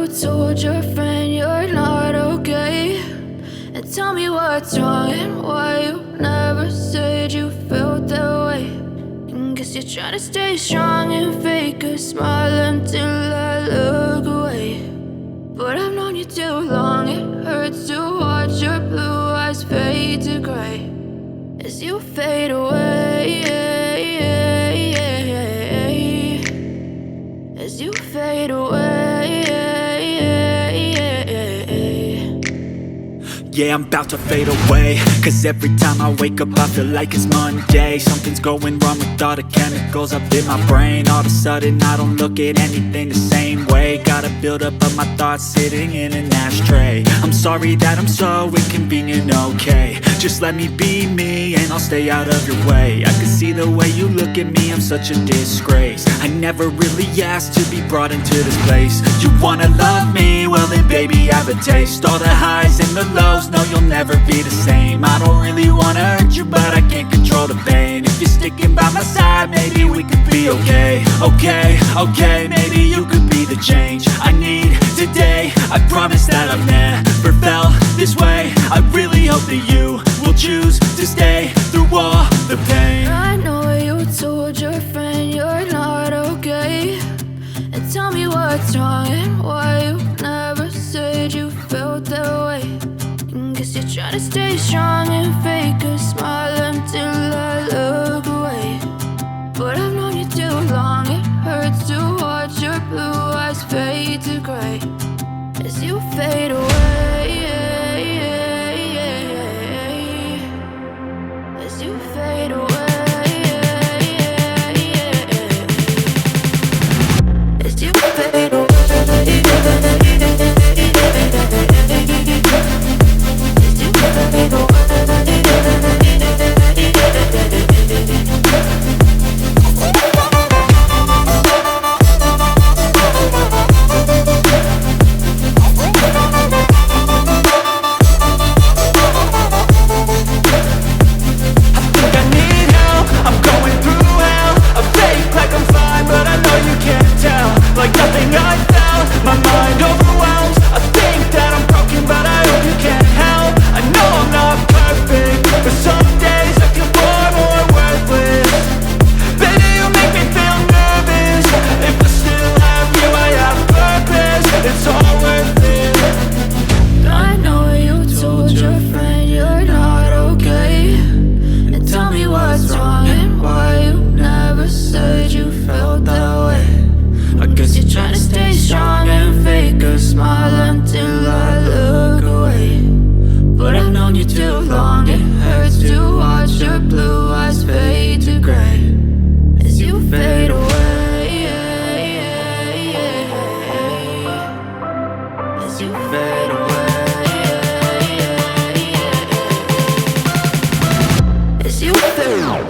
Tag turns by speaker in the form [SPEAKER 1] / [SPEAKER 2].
[SPEAKER 1] told your friend you're not okay, and tell me what's wrong and why you never said you felt that way. And guess you're trying to stay strong and fake a smile until I look away. But I've known you too long, it hurts to watch your blue eyes fade to gray as you fade away, as you fade away.
[SPEAKER 2] Yeah, I'm about to fade away, cause every time I wake up I feel like it's Monday. Something's going wrong with all the chemicals up in my brain. All of a sudden I don't look at anything the same way. Gotta build up of my thoughts sitting in an ashtray. I'm sorry that I'm so inconvenient, okay. Just let me be me and I'll stay out of your way. I can see the way you look at me, I'm such a disgrace. I never really asked to be brought into this place. You wanna love me? Well then baby have a taste. All the highs and the lows, no you'll never be the same. I don't really wanna hurt you but I can't control the pain. If you're sticking by my side maybe we could be okay. Okay, maybe you could be the change I need today. I promise that I've never felt this way. I really hope that you will choose to stay through all the pain.
[SPEAKER 1] I know you told your friend you're not okay, and tell me what's wrong and why you never said you felt that way. And guess you're trying to stay strong and fake a smile until I look away. But I've known you too long, it hurts to watch your blue eyes fade to gray as you fade away, as you fade away, as you fade away. As you fade away.